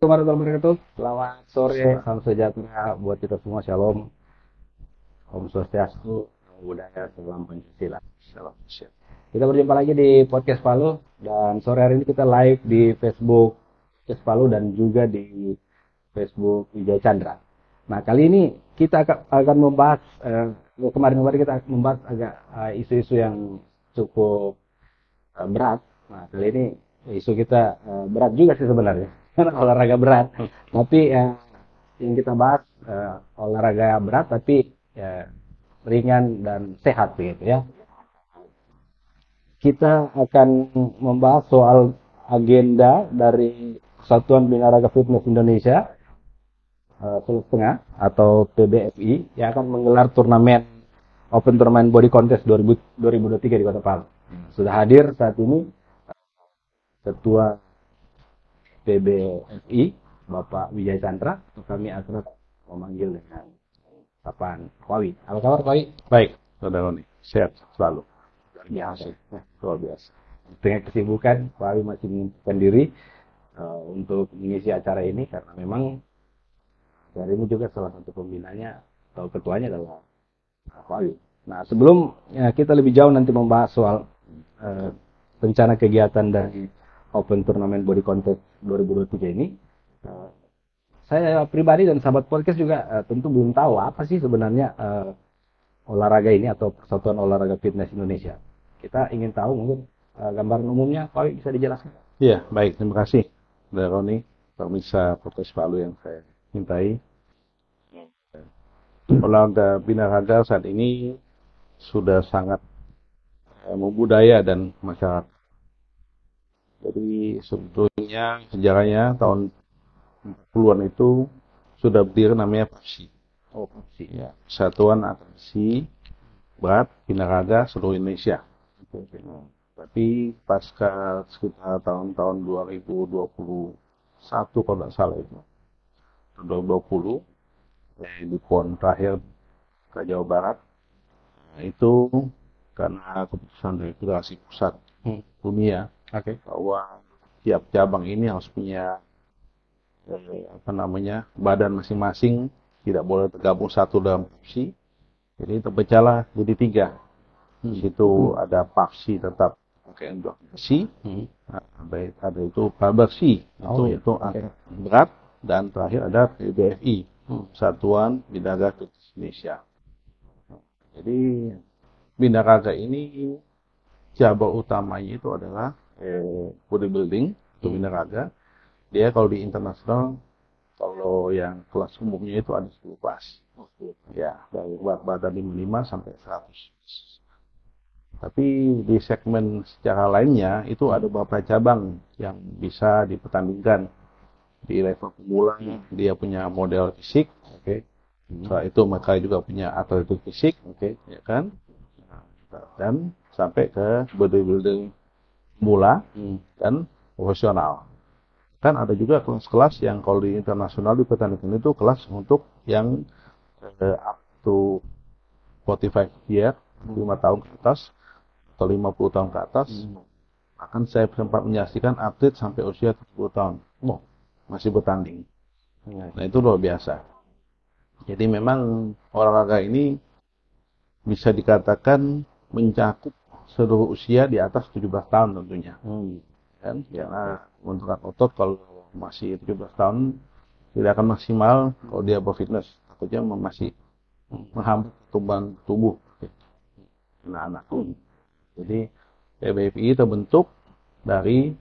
Warahmatullahi wabarakatuh. Selamat sore, salam sejahtera buat kita semua. Shalom, Om Swastiastu, Namo Buddhaya, Salam Pancasila. Salam. Kita berjumpa lagi di podcast Palu, dan sore hari ini kita live di Facebook podcast Palu dan juga di Facebook Wijaya Chandra. Nah, kali ini kita akan membahas kemarin kita membahas agak isu-isu yang cukup berat. Nah, kali ini isu kita berat juga sih sebenarnya, karena olahraga berat. Tapi yang kita bahas olahraga berat tapi ringan dan sehat begitu ya. Kita akan membahas soal agenda dari Persatuan Binaraga Fitness Indonesia Sulawesi Tengah atau PBFI yang akan menggelar turnamen Open Turnamen Body Contest 2023 di Kota Palu. Sudah hadir saat ini Ketua PBFI Bapak Wijaya Chandra, kami akrab memanggil dengan sapaan Wawi. Apa kabar Wawi? Baik, Saudara Roni, sehat selalu. Luar biasa. Dengan kesibukan, Pak Awi masih menyempatkan diri untuk mengisi acara ini karena memang hari ini juga salah satu pembinanya atau ketuanya adalah Pak Awi. Nah, sebelum kita lebih jauh nanti membahas soal rencana kegiatan dari Open Turnamen Body Contest 2023 ini, saya pribadi dan sahabat podcast juga tentu belum tahu apa sih sebenarnya olahraga ini atau Persatuan Olahraga Fitness Indonesia. Kita ingin tahu mungkin gambaran umumnya, Pak bisa dijelaskan? Iya, baik. Terima kasih, Saudara Roni, pemirsa podcast Palu yang saya cintai. Olahraga binaraga saat ini sudah sangat membudaya dan masyarakat. Jadi sebetulnya sejarahnya tahun 40-an itu sudah berdiri namanya PAPSI. Oh, PAPSI. Ya, Persatuan Atletisi Berat Binaraga Seluruh Indonesia. Tapi pasca sekitar tahun-tahun 2021 kalau tidak salah itu, 2020 di PON terakhir ke Jawa Barat, nah, itu karena keputusan dari Federasi Pusat Dunia bahwa tiap cabang ini harus punya badan masing-masing, tidak boleh tergabung satu dalam PAPSI. Jadi terpecahlah jadi 3. Di situ ada PAPSI tetap pakai endurasi, ada itu PABERSI, itu angkat berat, dan terakhir ada PBFI, Persatuan Binaraga Fitness Indonesia. Jadi binaraga ini cabang utamanya itu adalah bodybuilding, itu binaraga. Dia kalau di internasional, kalau yang kelas umumnya itu ada 10 kelas. Ya, dari berat badan 55 sampai 100. Tapi di segmen secara lainnya itu ada beberapa cabang yang bisa dipertandingkan. Di level pemula dia punya model fisik, setelah itu mereka juga punya atletik fisik, ya kan? Dan sampai ke bodybuilding pemula dan profesional. Kan ada juga kelas-kelas yang kalau di internasional dipertandingkan itu kelas untuk yang up to 45 year, 5 tahun ke atas atau 50 tahun ke atas. Bahkan saya sempat menyaksikan atlet sampai usia 70 tahun masih bertanding. Nah, itu luar biasa. Jadi memang olahraga ini bisa dikatakan mencakup seluruh usia di atas 17 tahun tentunya. Kan? Karena pembentukan otot kalau masih 17 tahun tidak akan maksimal kalau dia berfitness. Takutnya masih menghambat pertumbuhan tubuh anak-anak. Jadi PBFI terbentuk dari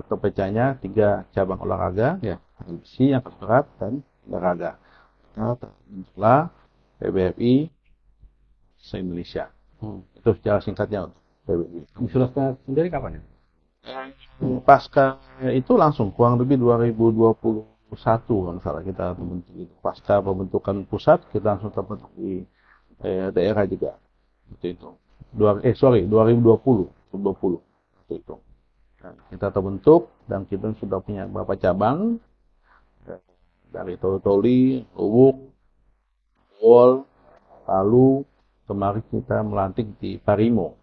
terpecahnya 3 cabang olahraga, besi, angkat berat, dan olahraga. Nah, terbentuklah PBFI se-Indonesia. Itu secara singkatnya untuk PBFI. Di Sulawesi sendiri kapan ya? Pasca itu langsung kurang lebih 2021 kalau salah kita terbentuk itu. Pasca pembentukan pusat kita langsung terbentuk di daerah juga. Itu. 2020 itu. Nah, kita terbentuk dan kita sudah punya beberapa cabang dari Toli, Lubuk, Wol, Palu. Kemarin kita melantik di Parimo.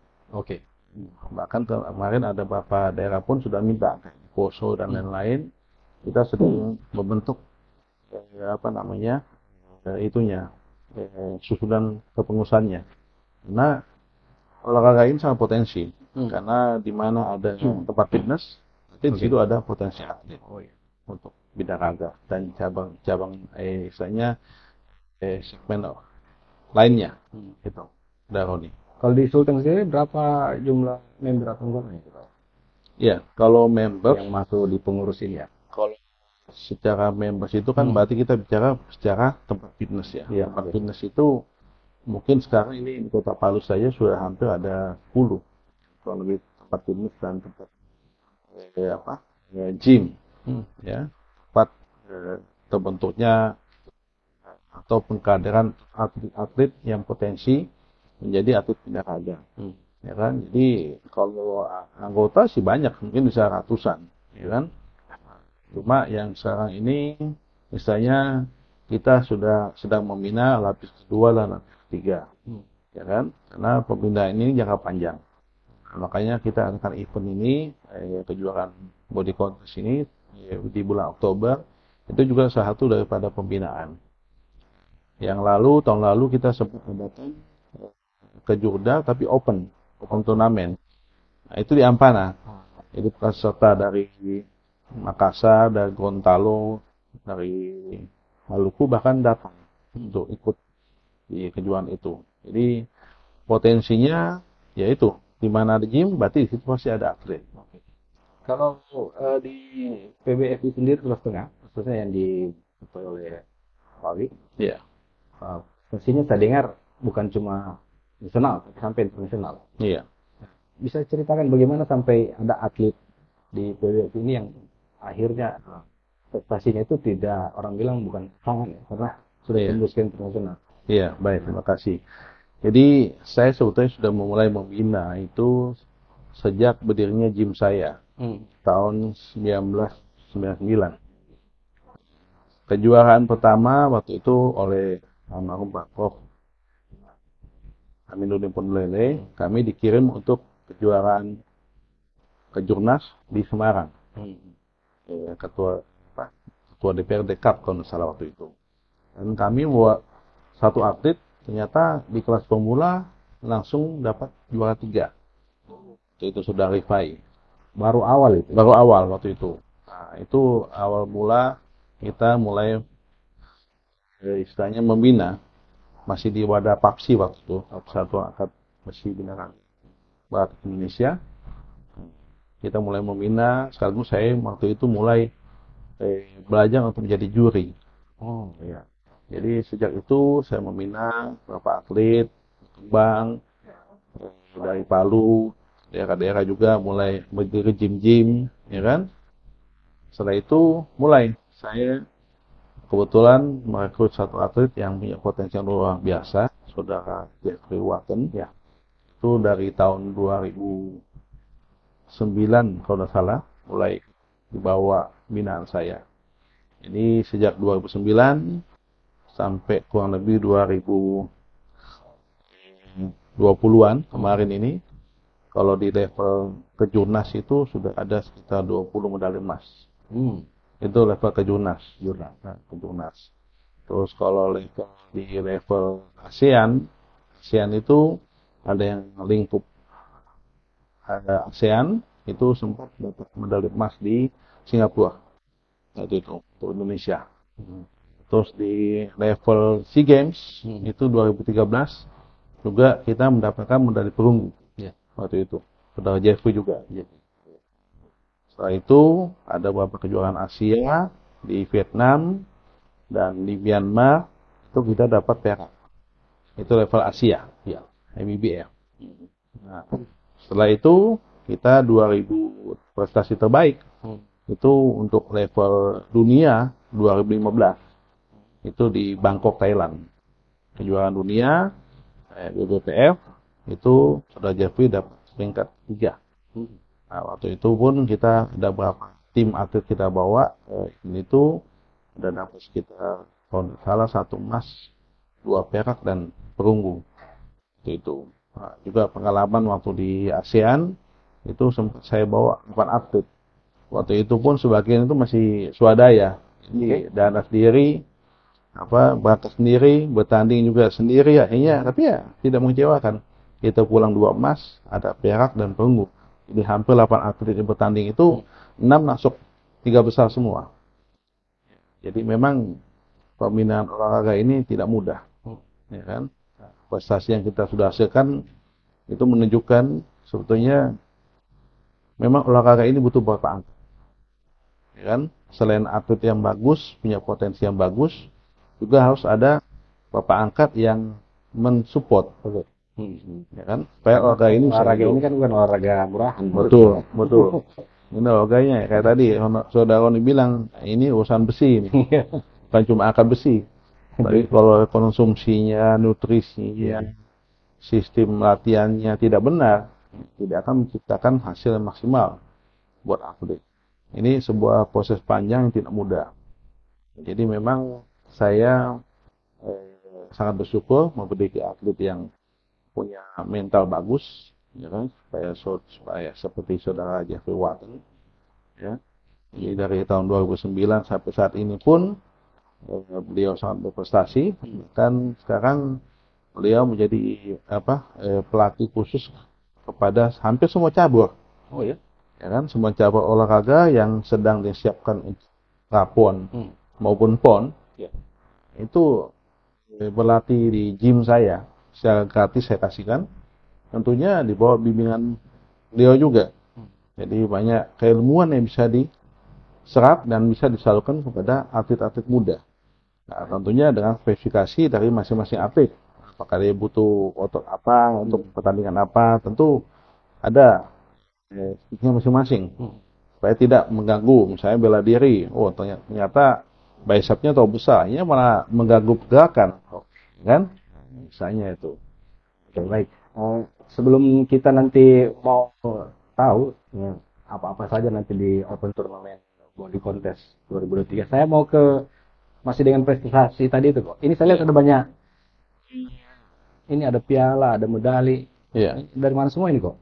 Bahkan kemarin ada beberapa daerah pun sudah minta, kayak Poso dan lain-lain, kita sedang membentuk susunan kepengurusannya. Karena olahraga ini sangat potensi, karena di mana ada tempat fitness, nanti di situ ada potensi atlet untuk bidang raga dan cabang istilahnya segmen lainnya, gitu. Udah, Roni. Kalau di Sulteng sendiri berapa jumlah member atau anggotanya? Ya, kalau member yang masuk di pengurus ini ya. Kalau secara members itu kan berarti kita bicara secara tempat fitness ya. Tempat fitness itu mungkin sekarang ini di Kota Palu saja sudah hampir ada 10 kalau lebih tempat fitness dan tempat gym, ya, tempat terbentuknya atau pengkaderan atlet-atlet yang potensi menjadi atlet binaraga, ya kan. Jadi kalau anggota sih banyak, mungkin bisa ratusan, ya kan. Cuma yang sekarang ini misalnya kita sudah sedang membina lapis kedua dan lapis ketiga, ya kan, karena pembinaan ini jangka panjang. Nah, makanya kita akan event ini, kejuaraan body contest ini di bulan Oktober, itu juga salah satu daripada pembinaan. Tahun lalu kita sempat datang ke Jurda tapi open turnamen. Nah, itu di Ampana. Itu peserta dari Makassar, dari Gorontalo, dari Maluku bahkan datang untuk ikut di kejuaraan itu. Jadi potensinya yaitu di mana ada gym, berarti di situ pasti ada atlet. Kalau di PBFI sendiri Sulawesi Tengah, khususnya yang diketuai oleh Pawi, pastinya saya dengar bukan cuma nasional, tapi sampai internasional. Iya. Bisa ceritakan bagaimana sampai ada atlet di PBFI ini yang akhirnya prestasinya itu tidak, orang bilang bukan tangan ya, karena sudah tembus ke internasional. Iya, baik, terima kasih. Jadi saya sebetulnya sudah memulai membina itu sejak berdirinya gym saya tahun 1999. Kejuaraan pertama waktu itu oleh almarhum Pak Prof. Aminuddin Pondlele, kami dikirim untuk kejuaraan kejurnas di Semarang. Ketua DPRD Cup kalau nggak salah waktu itu. Dan kami buat satu atlet, ternyata di kelas pemula langsung dapat juara 3. Itu sudah Rifai. Baru awal itu? Baru awal waktu itu. Nah, itu awal mula kita mulai istilahnya membina. Masih di wadah PAPSI waktu itu, Persatuan Angkat Besi Binaraga Barat Indonesia. Kita mulai membina, sekaligus saya waktu itu mulai belajar untuk menjadi juri. Oh iya. Jadi sejak itu saya membina beberapa atlet, Kembang, dari Palu, daerah-daerah juga mulai berdiri gym-gym, ya kan. Setelah itu mulai saya kebetulan merekrut satu atlet yang punya potensi yang luar biasa, saudara Jeffrey Watten, ya. Itu dari tahun 2009 kalau tidak salah mulai dibawa binaan saya. Ini sejak 2009 sampai kurang lebih 2020-an kemarin ini, kalau di level kejurnas itu sudah ada sekitar 20 medali emas. Itu level kejurnas. Kejurnas. Terus kalau di level ASEAN itu ada yang lingkup ada ASEAN itu sempat dapat medali emas di Singapura. Itu untuk Indonesia. Terus di level SEA Games itu 2013 juga kita mendapatkan medali perunggu. Waktu itu saudara Jeffrey juga. Setelah itu ada beberapa kejuaraan Asia di Vietnam dan di Myanmar, itu kita dapat perak. Itu level Asia, ya, MIBF. Nah, setelah itu kita 2000 prestasi terbaik. Itu untuk level dunia 2015. Itu di Bangkok, Thailand. Kejuaraan dunia BBPF itu saudara Jeffrey dapat peringkat 3. Nah, waktu itu pun kita ada berapa tim atlet kita bawa, ini tuh ada dapat sekitar kalau salah 1 emas, 2 perak dan perunggu. Itu. Nah, juga pengalaman waktu di ASEAN itu sempat saya bawa 4 atlet Waktu itu pun sebagian itu masih swadaya. Jadi dana sendiri, bakat sendiri, bertanding juga sendiri akhirnya, tapi ya tidak mengecewakan. Kita pulang 2 emas, ada perak dan perunggu. Jadi hampir 8 atlet yang bertanding itu 6 masuk 3 besar semua. Jadi memang pembinaan olahraga ini tidak mudah, ya kan? Prestasi yang kita sudah hasilkan itu menunjukkan sebetulnya memang olahraga ini butuh beberapa angka, ya kan? Selain atlet yang bagus, punya potensi yang bagus, juga harus ada bapak angkat yang mensupport, ya kan? Supaya olahraga ini kan bukan olahraga murahan. Betul, betul. Ini olahraganya kayak tadi saudara Roni bilang, ini urusan besi ini. Bukan cuma angkat besi. Tapi kalau konsumsinya, nutrisinya, sistem latihannya tidak benar, tidak akan menciptakan hasil yang maksimal buat atlet. Ini sebuah proses panjang yang tidak mudah. Jadi memang saya sangat bersyukur memiliki atlet yang punya mental bagus, ya kan? Supaya seperti saudara Jeffrey Watton, ya. Jadi dari tahun 2009 sampai saat ini pun beliau sangat berprestasi, dan sekarang beliau menjadi pelatih khusus kepada hampir semua cabur. Oh ya? Ya kan, semua cabur olahraga yang sedang disiapkan untuk prapon maupun pon, itu berlatih di gym saya secara gratis saya kasihkan. Tentunya di bawah bimbingan beliau juga. Jadi banyak keilmuan yang bisa diserap dan bisa disalurkan kepada atlet-atlet muda. Nah, tentunya dengan spesifikasi dari masing-masing atlet. Apakah dia butuh otot apa untuk pertandingan apa, tentu ada masing-masing. Supaya tidak mengganggu, misalnya bela diri. Oh, ternyata bicepnya terlalu besar, ini malah mengganggu pergerakan, kan? Misalnya itu. Oke, baik. Sebelum kita nanti mau tahu apa-apa saja nanti di Open Turnamen Body Contest 2023, saya mau masih dengan prestasi tadi itu kok. Ini saya lihat ada banyak. Ini ada piala, ada medali. Iya. Dari mana semua ini kok?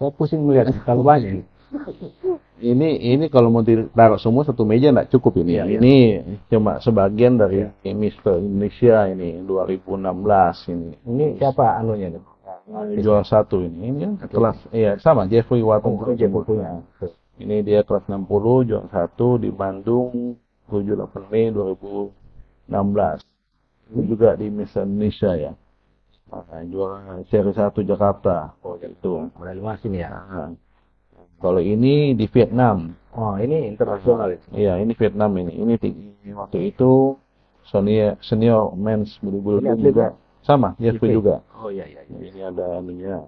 Saya pusing melihat kalau banyak ini. Ini kalau mau ditaruh semua satu meja enggak cukup ini. Ini cuma sebagian dari Mister Indonesia ini 2016 ini. Ini siapa anunya nih? Juara 1 ini. Ini kan kelas sama Jeffrey Watton. Ini dia kelas 60 juara 1 di Bandung 7-8 Mei 2016. Itu juga di Mister Indonesia ya. Juara seri 1 Jakarta. Oh, itu. Medali emas ini ya. Kalau ini di Vietnam. Oh, ini internasional itu. Iya, ini Vietnam ini. Ini waktu itu senior men's bodybuilding juga. Sama, Jeffrey juga. Oh iya. Ini ada anunya.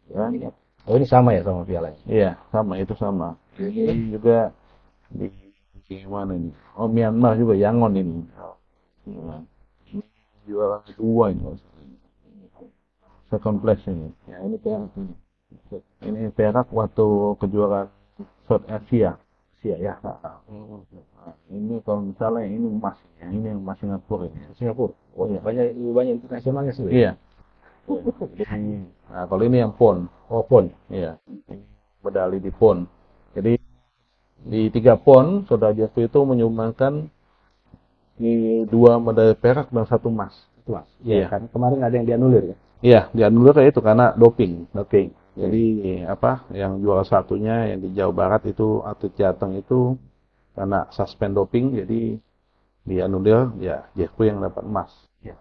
Ya. Oh, ini sama ya sama pialanya? Iya, sama, itu sama. Ini juga di mana ini? Oh, Myanmar juga, Yangon ini. Ini juara 2 ini. Second place ini. Ya, ini perak ini. Ini perak waktu kejuaraan South Asia ya. Ini kalau misalnya ini emas ya. Ini emas Singapura ini. Singapura. Oh iya. Banyak internasionalnya sih. Iya. Nah, kalau ini yang pon. Oh, pon. Iya. Ini medali di pon. Jadi di 3 pon saudara Jeffrey itu menyumbangkan 2 medali perak dan 1 emas. Emas. Iya, kan kemarin ada yang dianulir ya. Iya, dianulir itu karena doping. Jadi yang juara satunya yang di Jawa Barat itu atlet Jateng itu karena suspend doping, jadi dianulir ya Jeffrey yang dapat emas. Ya.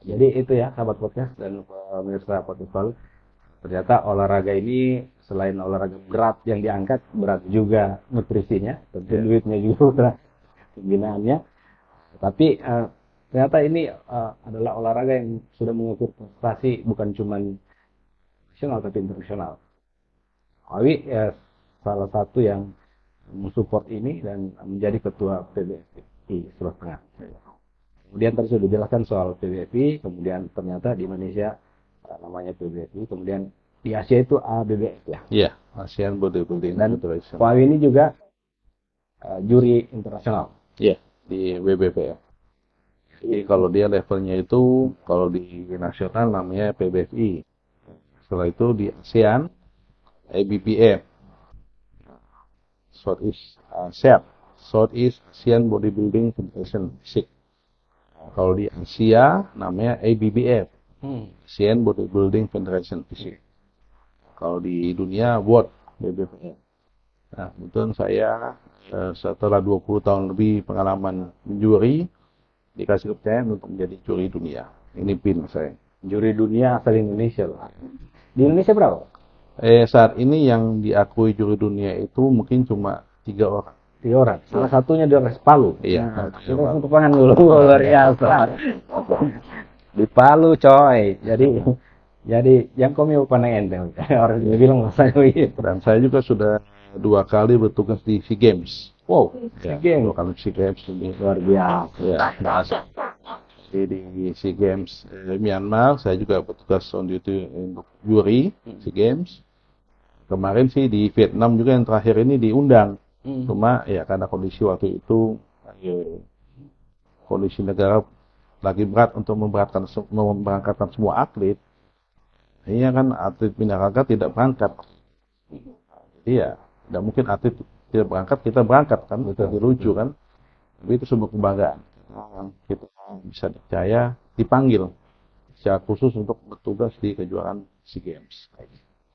Jadi itu ya sahabat podcast dan pemirsa podcast Palu. Ternyata olahraga ini selain olahraga berat yang diangkat, berat juga nutrisinya, tentu duitnya juga pembinaannya. Tapi ternyata ini adalah olahraga yang sudah mengukur prestasi bukan cuma nasional tapi internasional. Awi salah satu yang mensupport ini dan menjadi ketua PBFI Sulawesi Tengah. Kemudian tadi sudah dijelaskan soal PBFI, kemudian ternyata di Indonesia namanya PBFI, kemudian di Asia itu ABBF ya. Iya, ASEAN Bodybuilding dan Federation. Pak Awi ini juga juri internasional. Iya, di WBPF. Jadi kalau dia levelnya itu, kalau di nasional namanya PBFI. Setelah itu di ASEAN, ABPF. Southeast Asian Bodybuilding Federation FISIC. Kalau di Asia namanya ABBF, Asian Bodybuilding Federation FISIC. Kalau di dunia World BBFF. Nah, kebetulan saya setelah 20 tahun lebih pengalaman menjuri, dikasih kepercayaan untuk menjadi juri dunia. Ini pin saya. Juri dunia asal Indonesia loh. Di Indonesia berapa? Saat ini yang diakui juri dunia itu mungkin cuma 3 orang. 3 orang. Salah satunya di Palu. Iya. Kita tepuk tangan dulu. Luar biasa. Di Palu, coy. Jadi yang kami pandang enteng. Orang dia bilang saya begitu. Dan saya juga sudah 2 kali bertugas di SEA Games. Wow, Ya, SEA Games. 2 kali SEA Games ini. Luar biasa. Ya, bahasa. Jadi di SEA Games Myanmar, saya juga bertugas on duty untuk juri SEA Games. Kemarin sih di Vietnam juga yang terakhir ini diundang. Cuma ya karena kondisi waktu itu kondisi negara lagi berat untuk memberangkatkan semua atlet. Ini kan atlet binaraga tidak berangkat. Jadi ya tidak mungkin atlet tidak berangkat, kita berangkat kan, kita lucu kan. Tapi itu sebuah kebanggaan. Kita bisa dipercaya dipanggil secara khusus untuk bertugas di kejuaraan SEA Games.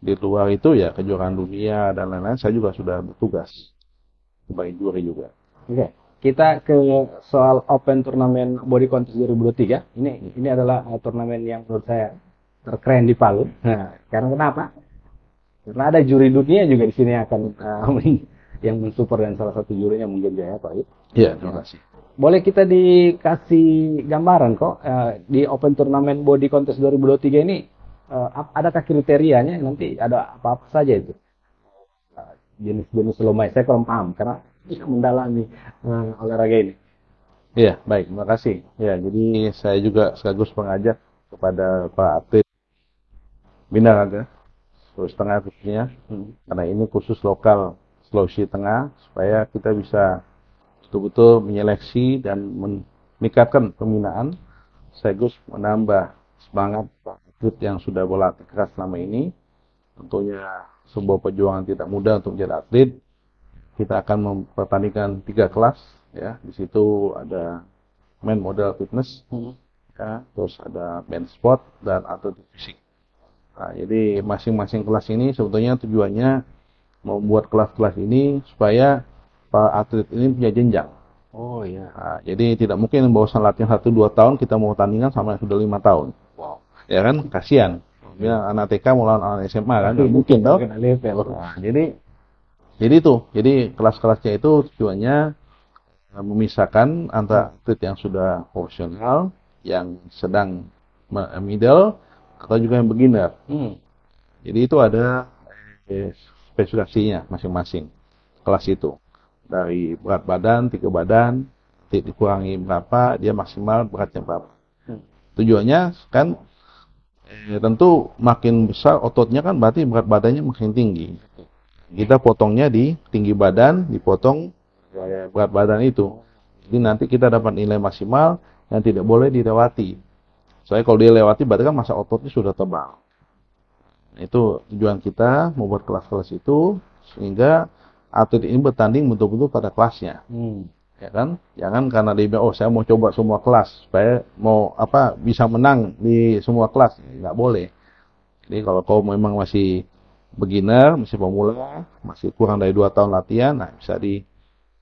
Di luar itu ya kejuaraan dunia dan lain-lain saya juga sudah bertugas sebagai juri juga. Oke, kita ke soal Open Turnamen Body Contest 2023. Ini adalah turnamen yang menurut saya terkeren di Palu. Nah, karena kenapa? Karena ada juri dunia juga di sini akan yang mensupport, dan salah satu jurinya mungkin Jaya Pak. Iya, terima kasih. Boleh kita dikasih gambaran kok di Open Turnamen Body Contest 2023 ini adakah kriterianya, nanti ada apa-apa saja itu? Jenis-jenis lomba, saya kurang paham karena mendalami olahraga ini. Iya, baik, terima kasih. Ya, jadi saya juga sekaligus mengajak kepada para atlet binaraga Sulawesi Tengah khususnya, karena ini khusus lokal Sulawesi Tengah, supaya kita bisa betul-betul menyeleksi dan meningkatkan pembinaan, sekaligus menambah semangat atlet yang sudah berlatih keras selama ini. Tentunya sebuah perjuangan tidak mudah untuk menjadi atlet. Kita akan mempertandingkan 3 kelas, ya. Di situ ada main model fitness, ya, terus ada main sport dan atletik fisik. Nah, jadi masing-masing kelas ini sebetulnya tujuannya membuat kelas-kelas ini supaya para atlet ini punya jenjang. Oh iya. Nah, jadi tidak mungkin bosan latihan 1-2 tahun kita mau tandingan sama yang sudah 5 tahun. Wow. Ya kan, kasihan. Ya, anak TK mau lawan anak SMA kan, nggak mungkin tau. Nah, jadi kelas-kelasnya itu tujuannya memisahkan antara atlet yang sudah profesional, yang sedang middle, atau juga yang beginner. Jadi itu ada spesifikasinya masing-masing kelas itu. Dari berat badan, 3 badan, dikurangi berapa, dia maksimal beratnya berapa. Tujuannya kan tentu makin besar ototnya kan berarti berat badannya makin tinggi. Kita potongnya di tinggi badan, dipotong berat badan itu. Jadi nanti kita dapat nilai maksimal yang tidak boleh dilewati. Soalnya kalau dilewati berarti kan masa ototnya sudah tebal. Itu tujuan kita membuat kelas-kelas itu sehingga atlet ini bertanding betul-betul pada kelasnya. Ya kan? Jangan karena dia bilang, oh saya mau coba semua kelas supaya mau bisa menang di semua kelas. Nggak boleh. Jadi kalau kau memang masih beginner, masih pemula, masih kurang dari 2 tahun latihan, nah bisa di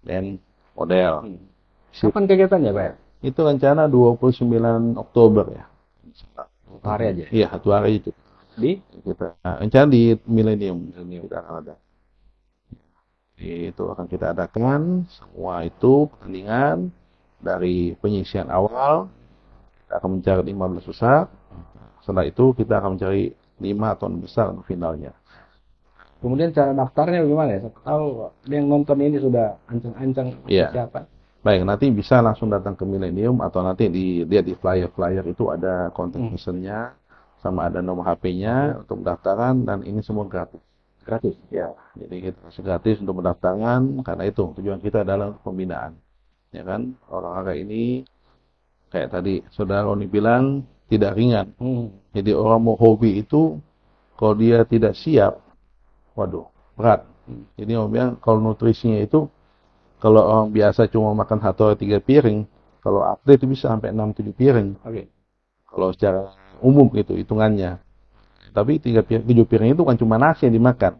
main model. Kapan kegiatannya, Pak? Itu rencana 29 Oktober ya. 1 hari aja? Iya, 1 hari itu. Rencana di Millennium kita akan ada. Itu akan kita adakan semua itu pertandingan dari penyisian awal. Kita akan mencari 15 besar. Setelah itu kita akan mencari 5 atau 6 besar untuk finalnya. Kemudian cara daftarnya bagaimana ya? Saya tahu yang nonton ini sudah ancang-ancang siapa? Baik, nanti bisa langsung datang ke Millennium atau nanti lihat di flyer-flyer itu ada kontak personnya sama ada nomor HP-nya untuk pendaftaran, dan ini semua gratis. Gratis? Ya, jadi kita kasih gratis untuk pendaftaran karena itu tujuan kita adalah pembinaan. Ya kan, olahraga ini kayak tadi Saudara Roni bilang tidak ringan. Jadi orang mau hobi itu kalau dia tidak siap, waduh, berat. Jadi orang bilang kalau nutrisinya itu, kalau orang biasa cuma makan 1 atau 3 piring, kalau atlet itu bisa sampai 6-7 piring. Kalau secara umum itu hitungannya. Tapi 7 piring itu bukan cuma nasi yang dimakan.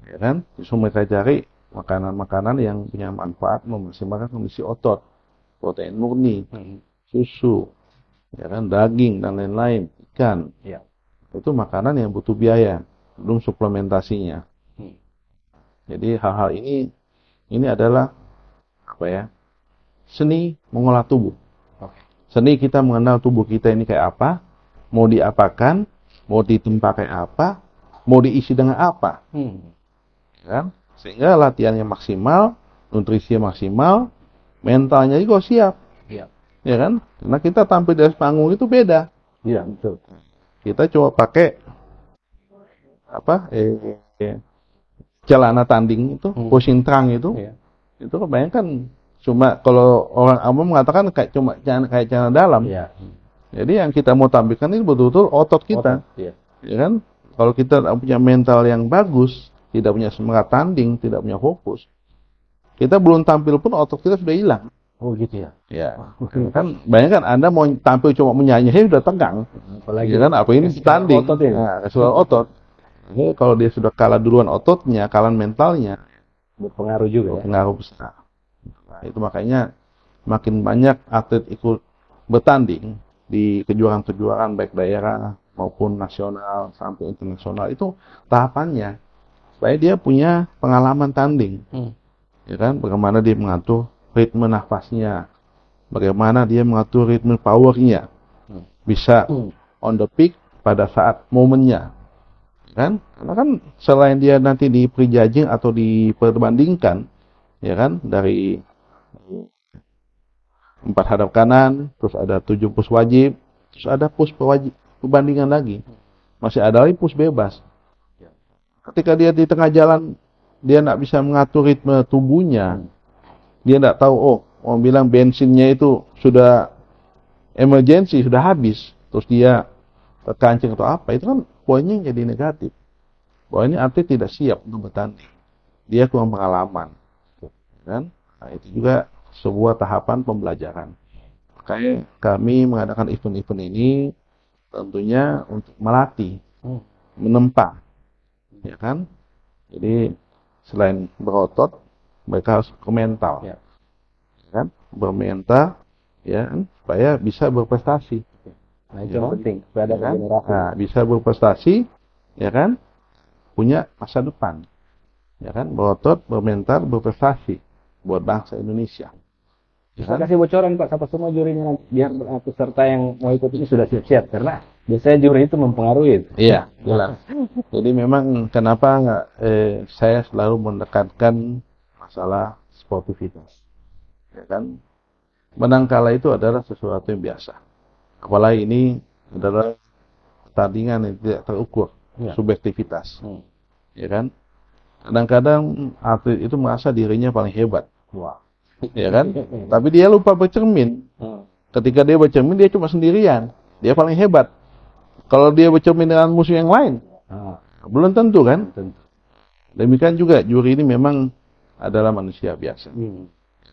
Ya kan? Justru mereka cari makanan-makanan yang punya manfaat memaksimalkan kondisi otot, protein murni, susu, ya kan, daging dan lain-lain, ikan. Itu makanan yang butuh biaya, belum suplementasinya. Jadi hal-hal ini adalah apa ya? Seni mengolah tubuh. Seni kita mengenal tubuh kita ini kayak apa, mau diapakan, mau ditempa kayak apa, mau diisi dengan apa. Kan? Sehingga latihannya maksimal, nutrisinya maksimal, mentalnya juga siap. Ya kan? Karena kita tampil di atas panggung itu beda. Iya, betul. Kita coba pakai apa? Celana tanding itu, posing trunk itu. Itu kebanyakan cuma kalau orang awam mengatakan kayak celana dalam. Jadi yang kita mau tampilkan ini betul-betul otot kita. Ya kan? Kalau kita punya mental yang bagus, tidak punya semangat tanding, tidak punya fokus, kita belum tampil pun otot kita sudah hilang. Oh gitu ya? Ya. Kan bayangkan Anda mau tampil cuma menyanyi sudah tegang. Apalagi ya kan? Apa ini tanding? Otot ya? Nah, soal otot. Jadi, kalau dia sudah kalah duluan ototnya, kalah mentalnya, berpengaruh juga. Berpengaruh besar. Nah, itu makanya makin banyak atlet ikut bertanding di kejuaraan-kejuaraan baik daerah maupun nasional sampai internasional, itu tahapannya supaya dia punya pengalaman tanding. Ya kan? Bagaimana dia mengatur ritme nafasnya, bagaimana dia mengatur ritme powernya, bisa on the peak pada saat momennya, kan? Karena kan selain dia nanti di prejudging atau diperbandingkan, ya kan, dari 4 hadap kanan, terus ada 7 push wajib, terus ada push perbandingan lagi, masih ada lagi push bebas. Ketika dia di tengah jalan, dia nggak bisa mengatur ritme tubuhnya. Dia tidak tahu, mau bilang bensinnya itu sudah emergency, sudah habis. Terus dia terkancing atau apa, itu kan poinnya jadi negatif. Bahwa ini atlet tidak siap untuk bertanding. Dia kurang pengalaman. Kan? Nah, itu juga sebuah tahapan pembelajaran. Makanya kami mengadakan event-event ini tentunya untuk melatih, menempa. Ya kan? Jadi selain berotot, mereka harus bermental, kan? Bermental, ya, kan? Supaya bisa berprestasi. Nah, itu yang penting. Supaya ada kan? generasi. Nah, bisa berprestasi, ya kan? Punya masa depan, ya kan? Berotot, bermental, berprestasi buat bangsa Indonesia. Bisa kasih bocoran Pak, siapa semua jurinya nanti, biar peserta yang mau ikut ini sudah siap-siap, karena biasanya juri itu mempengaruhi. Iya, jelas. Jadi memang kenapa saya selalu mendekatkan masalah sportivitas, ya kan? Menang kalah itu adalah sesuatu yang biasa. Apalagi ini adalah pertandingan yang tidak terukur, subjektivitas, ya kan? Kadang-kadang atlet itu merasa dirinya paling hebat, ya kan? Tapi dia lupa bercermin. Ketika dia bercermin, dia cuma sendirian, dia paling hebat. Kalau dia bercermin dengan musuh yang lain, belum tentu kan? Demikian juga juri ini memang adalah manusia biasa.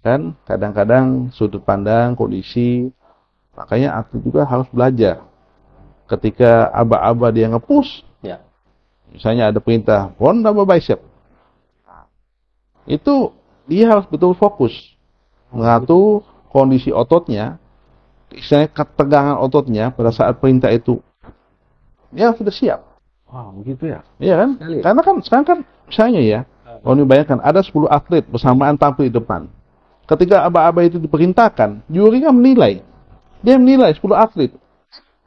Kan? Kadang-kadang sudut pandang, kondisi, makanya atlet juga harus belajar. Ketika aba-aba dia nge-push, misalnya ada perintah front double bicep, itu dia harus betul fokus mengatur kondisi ototnya, istilahnya ketegangan ototnya pada saat perintah itu. Dia sudah siap. Wah, begitu ya? Iya kan? Karena kan sekarang kan misalnya ya, kalau dibayangkan ada 10 atlet bersamaan tampil di depan. Ketika aba-aba itu diperintahkan, juri kan menilai. Dia menilai 10 atlet.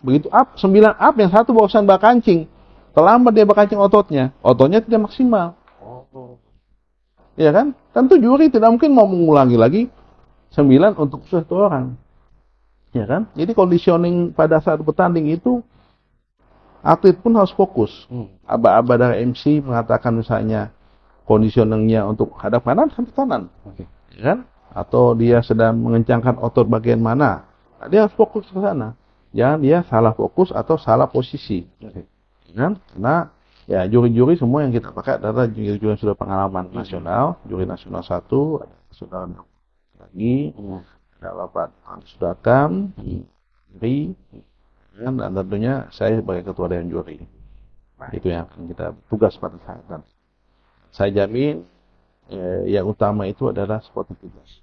Begitu up, 9 up, yang satu barusan bakancing. Terlambat dia bakancing ototnya. Ototnya tidak maksimal. Iya kan? Tentu juri tidak mungkin mau mengulangi lagi 9 untuk satu orang. Ya kan? Jadi conditioning pada saat bertanding itu atlet pun harus fokus. Aba-aba dari MC mengatakan misalnya conditioningnya untuk hadap kanan, hadap kanan. Ya kan? Atau dia sedang mengencangkan otot bagian mana. Nah, dia harus fokus ke sana. Jangan dia salah fokus atau salah posisi. Ya kan? Karena Ya, juri-juri semua yang kita pakai adalah juri-juri yang sudah pengalaman nasional, juri nasional 1, ada saudara lagi, ada Bapak Sudakam, juri, dan tentunya saya sebagai ketua dewan juri. Itu yang akan kita tugas pada saat nanti. Saya jamin yang utama itu adalah sportivitas.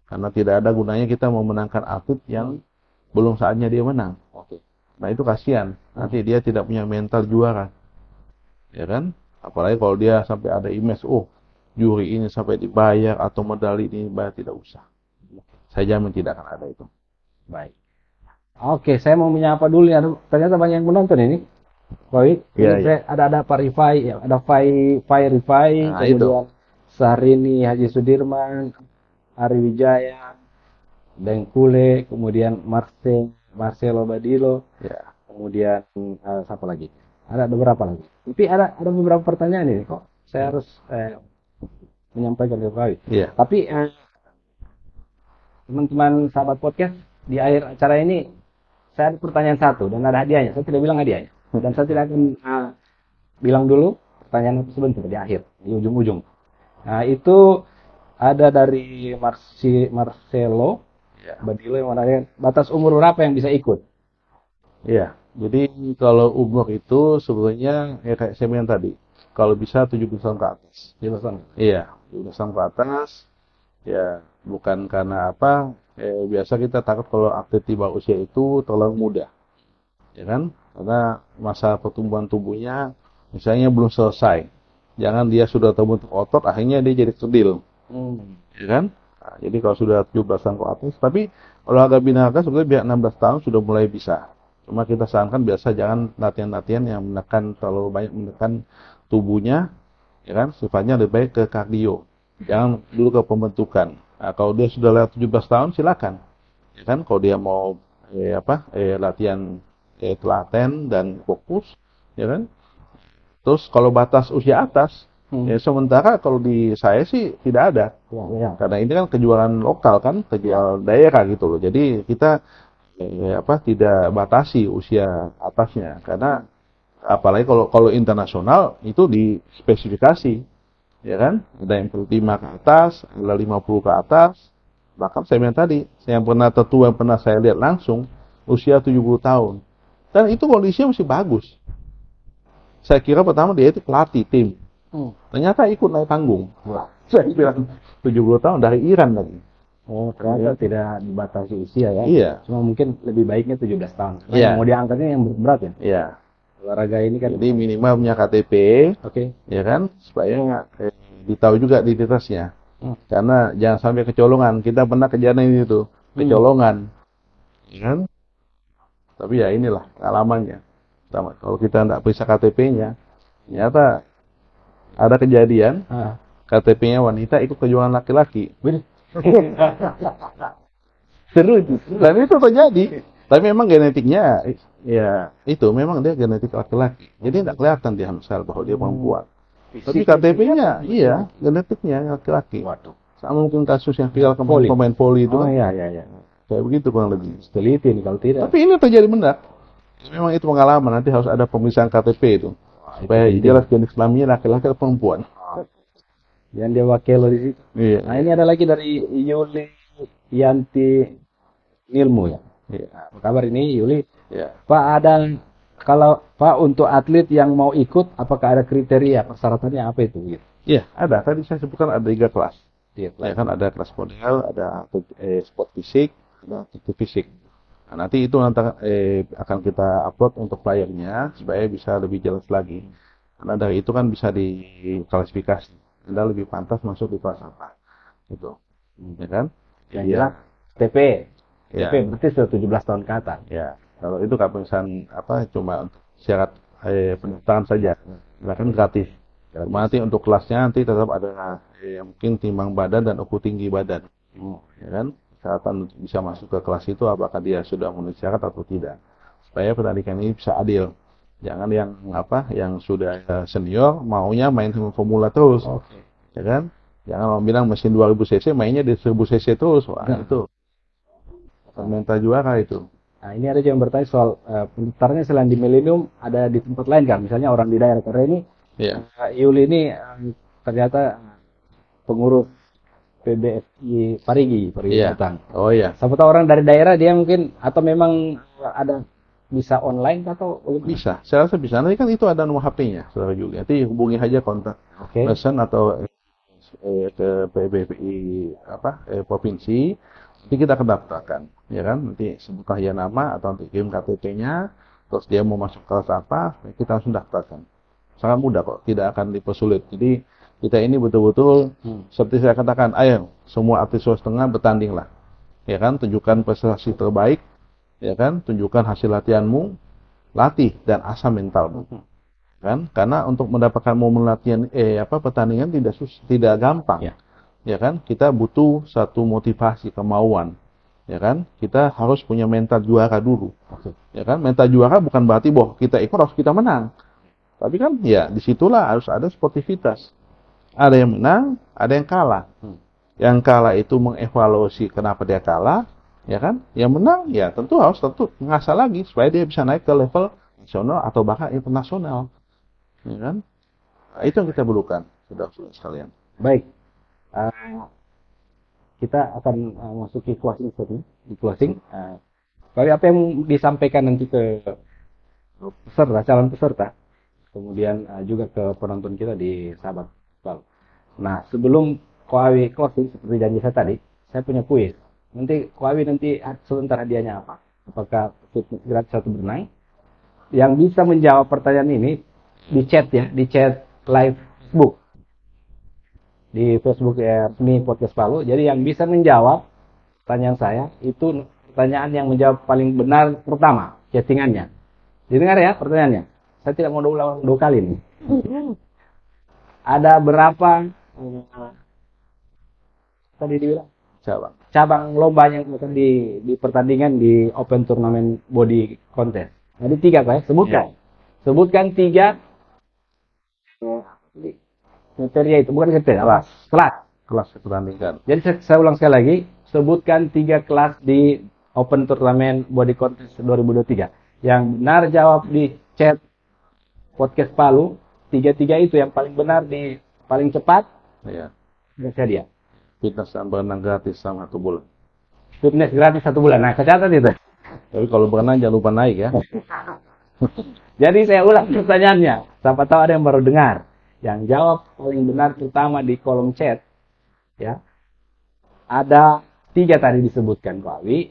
Karena tidak ada gunanya kita memenangkan atlet yang belum saatnya dia menang. Nah itu kasihan. Nanti dia tidak punya mental juara. Ya kan? Apalagi kalau dia sampai ada image, juri ini sampai dibayar atau medali ini dibayar, tidak usah. Saya jamin tidak akan ada itu. Baik. Oke, saya mau menyapa dulu ya. Ternyata banyak yang menonton ini. Baik. Iya. Ada Pak Rifai, ya, ada Fai Rifai, Nah, kemudian Syahrini Haji Sudirman, Ari Wijaya, Dengkule, kemudian Marcelo Badilo, Ya. kemudian siapa lagi? Ada beberapa lagi. Tapi ada beberapa pertanyaan ini kok. Saya harus menyampaikan ke Pak. Iya. Tapi teman-teman sahabat podcast, di akhir acara ini saya ada pertanyaan satu dan ada hadiahnya. Saya tidak bilang hadiahnya. Dan saya tidak akan bilang dulu pertanyaan itu sebentar di akhir, di ujung-ujung. Nah, itu ada dari Marcelo Badilo yang menanyakan batas umur berapa yang bisa ikut? Iya. Jadi kalau umur itu sebenarnya kayak saya bilang tadi, kalau bisa 70 tahun ke atas. 17 tahun. Iya, 70 tahun ke atas. Ya, bukan karena apa? Biasa kita takut kalau atlet di bawah usia itu terlalu muda. Ya kan? Karena masa pertumbuhan tubuhnya misalnya belum selesai. Jangan dia sudah terbentuk otot, akhirnya dia jadi kerdil. Ya kan? Nah, jadi kalau sudah 17 tahun ke atas, tapi olahraga binaka sebenarnya 16 tahun sudah mulai bisa. Cuma kita sarankan biasa jangan latihan-latihan yang menekan terlalu banyak menekan tubuhnya, ya kan? Sifatnya lebih baik ke kardio. Jangan dulu ke pembentukan. Nah, kalau dia sudah lewat 17 tahun silakan. Ya kan? Kalau dia mau latihan telaten dan fokus, ya kan? Terus kalau batas usia atas, ya sementara kalau di saya sih tidak ada. Ya. Karena ini kan kejuaraan lokal kan, kejuaraan daerah gitu loh. Jadi kita tidak batasi usia atasnya. Karena apalagi kalau internasional itu dispesifikasi, ya kan? Ada yang 45 ke atas, ada 50 ke atas. Bahkan saya bilang tadi, yang pernah tertua yang pernah saya lihat langsung usia 70 tahun. Dan itu kondisinya masih bagus. Saya kira pertama dia itu pelatih tim. Ternyata ikut naik panggung. Saya bilang 70 tahun dari Iran lagi. Oh, ternyata tidak dibatasi usia ya. Iya. Cuma mungkin lebih baiknya 17 tahun. Karena Iya. yang mau diangkatnya yang berat ya. Iya. Olahraga ini kan. Jadi minimal punya KTP, Oke. ya kan? Supaya ditahu juga identitasnya. Karena jangan sampai kecolongan. Kita pernah kejadian itu, kecolongan. Ya kan? Tapi ya inilah pengalamannya. Kalau kita tidak periksa KTP-nya, ternyata ada kejadian KTP-nya wanita ikut kejuaraan laki-laki. Seru itu. Dan itu terjadi. Tapi memang genetiknya, ya itu memang dia genetik laki-laki. Jadi tidak kelihatan di Hamsal bahwa dia perempuan. Tapi KTP-nya, iya, genetiknya laki-laki. Waduh. Sama mungkin kasus yang viral kemarin pemain voli itu. Oh kan. iya. Kayak begitu kurang lebih. Teliti nih kalau tidak. Tapi ini terjadi benar. Memang itu pengalaman. Nanti harus ada pemeriksaan KTP itu. Supaya jelas jenis kelaminnya laki-laki atau perempuan. Yang dia wakil di situ. Iya. Nah ini ada lagi dari Yuli Yanti Ilmu ya. Iya. Apa kabar ini Yuli? Iya. Pak kalau Pak untuk atlet yang mau ikut apakah ada kriteria persyaratannya apa itu? Gitu. Iya, ada. Tadi saya sebutkan ada 3 kelas. Iya, Ya kan ada kelas model, ada sport fisik, ada atlet fisik. Nah, nanti itu akan kita upload untuk flyernya supaya bisa lebih jelas lagi. Karena dari itu kan bisa diklasifikasi. Anda lebih pantas masuk di kelas apa. Gitu. Ya kan? Yang jelas TP. Ya. TP berarti sudah 17 tahun ke atas. Ya. Kalau itu keputusan cuma untuk syarat pendaftaran saja. Bahkan gratis. Cuma nanti untuk kelasnya nanti tetap ada mungkin timbang badan dan ukur tinggi badan. Ya kan? Syarat bisa masuk ke kelas itu apakah dia sudah memenuhi syarat atau tidak. Supaya pertandingan ini bisa adil. Jangan yang sudah senior maunya main sama formula terus. Oke. Ya kan? Jangan mau bilang mesin 2000 cc mainnya di 1000 cc terus. Wah, itu mental juara itu. Nah, ini ada yang bertanya soal pendaftarannya selain di Millennium ada di tempat lain kan? Misalnya orang di daerah, karena ini Yuli ini ternyata pengurus PBFI Parigi Batang. Oh iya. Siapa tahu orang dari daerah dia mungkin atau memang ada bisa online atau bisa. Saya rasa bisa. Nanti kan itu ada nomor HP-nya, saudara Yuli. Nanti hubungi aja kontak person atau ke PBFI provinsi. Nanti kita akan daftarkan, ya kan? Nanti sebutlah ya nama atau nanti kirim KTP-nya, terus dia mau masuk kelas apa, kita langsung daftarkan. Sangat mudah kok, tidak akan dipersulit. Jadi kita ini betul-betul seperti saya katakan, ayo semua artis Sulawesi Tengah bertandinglah, ya kan? Tunjukkan prestasi terbaik, ya kan? Tunjukkan hasil latihanmu, latih dan asah mentalmu, kan? Karena untuk mendapatkan momen latihan, pertandingan tidak gampang. Ya kan, kita butuh satu motivasi, kemauan, ya kan, kita harus punya mental juara dulu, ya kan, mental juara bukan berarti bahwa kita ikut harus kita menang, tapi kan, ya disitulah harus ada sportivitas, ada yang menang, ada yang kalah, yang kalah itu mengevaluasi kenapa dia kalah, ya kan, yang menang, ya tentu mengasah lagi supaya dia bisa naik ke level nasional atau bahkan internasional, ya kan, nah, itu yang kita perlukan, saudara-saudara sekalian. Baik. Kita akan masuki closing tadi. Di closing, kalau apa yang disampaikan nanti ke peserta, calon peserta, kemudian juga ke penonton kita di Sahabat Bal. Nah, sebelum Koawi closing seperti janji saya tadi, saya punya kuis. Nanti Koawi nanti sebentar hadiahnya apa? Apakah fitness gratis atau berenang? Yang bisa menjawab pertanyaan ini di chat ya, di chat live Facebook. Di Facebook resmi Podcast Palu. Jadi yang bisa menjawab pertanyaan saya itu pertanyaan yang menjawab paling benar pertama chattingannya. Didengar ya pertanyaannya. Saya tidak mau ulang dua kali nih. Ada berapa tadi dibilang cabang lomba yang akan di pertandingan di Open Turnamen Body Contest? Ada 3 Pak ya? Sebutkan 3 kriteria itu, bukan kriteria, kelas pertandingan. Jadi saya ulang sekali lagi, sebutkan 3 kelas di Open Turnamen Body Contest 2023. Yang benar jawab di chat Podcast Palu, 3 itu yang paling benar di paling cepat. Iya. Kasih dia. Fitness dan berenang gratis sama 1 bulan. Fitness gratis 1 bulan. Nah, catat itu. Tapi kalau berenang jangan lupa naik ya. Jadi saya ulang pertanyaannya. Siapa tahu ada yang baru dengar. Yang jawab paling benar pertama di kolom chat, ya, ada 3 tadi disebutkan Pak Awi,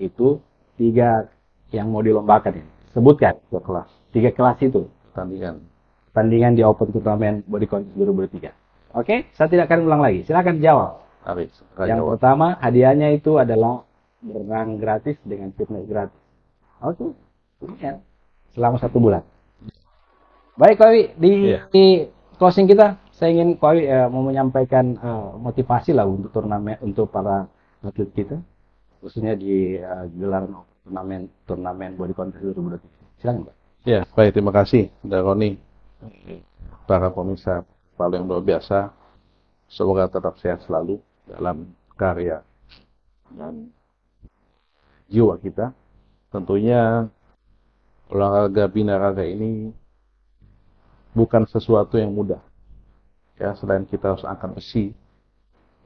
itu 3 yang mau dilombakan ini. Sebutkan 3 kelas itu pertandingan di Open Turnamen Body Contest 2023. Oke, saya tidak akan ulang lagi. Silakan jawab. Yang pertama hadiahnya itu adalah berenang gratis dengan fitness gratis. Oke, selama 1 bulan. Baik, Kowi, di closing kita, saya ingin Kowi mau menyampaikan motivasi lah untuk turnamen, untuk para atlet kita, khususnya di gelaran turnamen Body Contest 2023. Silakan, Pak. Ya, baik, terima kasih, Roni, para pemirsa Palu yang luar biasa. Semoga tetap sehat selalu dalam karya dan jiwa kita. Tentunya olahraga binaraga ini bukan sesuatu yang mudah. Ya, selain kita harus angkat besi,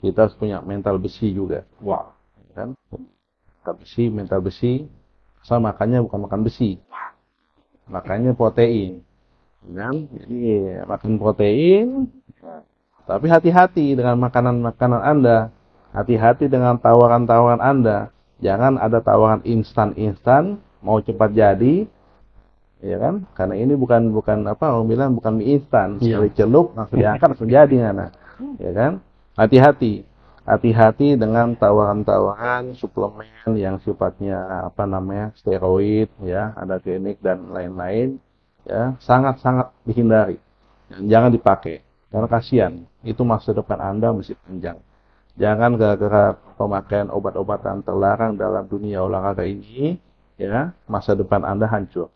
kita harus punya mental besi juga. Wow. Kan? Angkat besi, mental besi. Asal makannya bukan makan besi. Makannya protein. Kan? Jadi makan protein. Tapi hati-hati dengan makanan-makanan Anda. Hati-hati dengan tawaran-tawaran Anda. Jangan ada tawaran instan-instan, mau cepat jadi. Ya kan? Karena ini bukan orang bilang bukan mie instan, sekali celup langsung diangkat langsung jadi ngana. Ya kan? Hati-hati. Hati-hati dengan tawaran-tawaran suplemen yang sifatnya steroid, ya, ada klinik dan lain-lain, ya, sangat-sangat dihindari. Jangan dipakai karena kasihan. Itu masa depan Anda masih panjang. Jangan gara-gara pemakaian obat-obatan terlarang dalam dunia olahraga ini, ya, masa depan Anda hancur.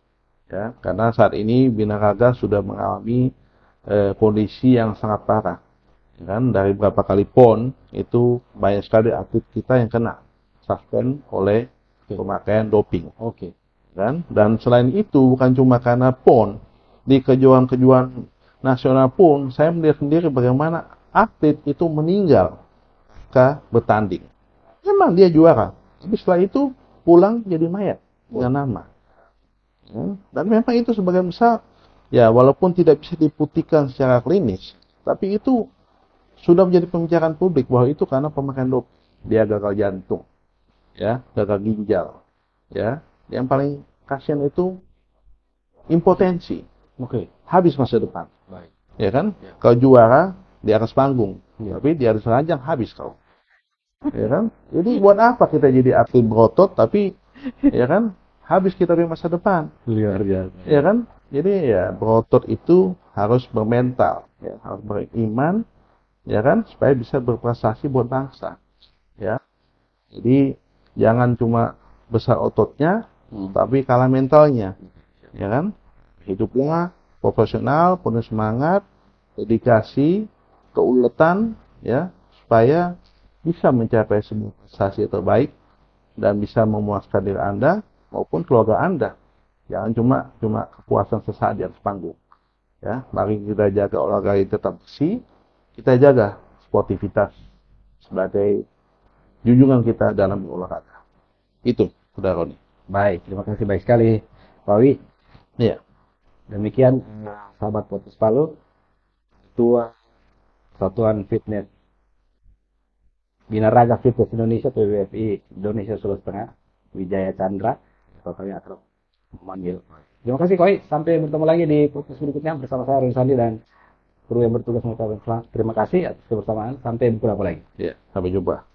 Ya, karena saat ini binaraga sudah mengalami kondisi yang sangat parah. Ya kan, dari beberapa kali PON itu banyak sekali atlet kita yang kena suspend oleh pemakaian doping. Oke. Kan? Dan selain itu bukan cuma karena PON, di kejuaraan-kejuaraan nasional pun saya melihat sendiri bagaimana atlet itu meninggal ketika bertanding. Memang dia juara, tapi setelah itu pulang jadi mayat dengan nama. Ya. Dan memang itu sebagian besar, ya walaupun tidak bisa dibuktikan secara klinis, tapi itu sudah menjadi pembicaraan publik bahwa itu karena pemakaian doping. Dia gagal jantung, ya, gagal ginjal, ya. Yang paling kasihan itu impotensi. Oke. Habis masa depan. Baik. Ya kan? Ya. Kau juara di atas panggung, Ya. tapi di atas ranjang habis kau. Ya kan? Jadi buat apa kita jadi atlet berotot tapi ya kan habis kita di masa depan. Luar biasa. Ya kan? Jadi ya berotot itu harus bermental, ya, harus beriman, ya kan, supaya bisa berprestasi buat bangsa. Ya. Jadi jangan cuma besar ototnya, tapi kalah mentalnya. Ya kan? Hiduplah profesional, penuh semangat, dedikasi, keuletan, ya, supaya bisa mencapai sebuah prestasi terbaik dan bisa memuaskan diri Anda maupun keluarga Anda. Jangan cuma kepuasan sesaat di atas panggung. Ya, mari kita jaga olahraga yang tetap bersih, kita jaga sportivitas sebagai junjungan kita dalam berolahraga. Itu, Saudara Roni. Baik, terima kasih baik sekali, Pak Wi. Iya. Demikian sahabat podcast Palu, Ketua Satuan Fitness Binaraga Fitness Indonesia PBFI Indonesia Sulawesi Tengah, Wijaya Chandra, atau kami akrab memanggil. Terima kasih Koi, sampai bertemu lagi di podcast berikutnya bersama saya Roni Sandi dan kru yang bertugas mengucapkan selamat. Terima kasih atas kebersamaan, sampai berjumpa lagi. Iya, sampai jumpa.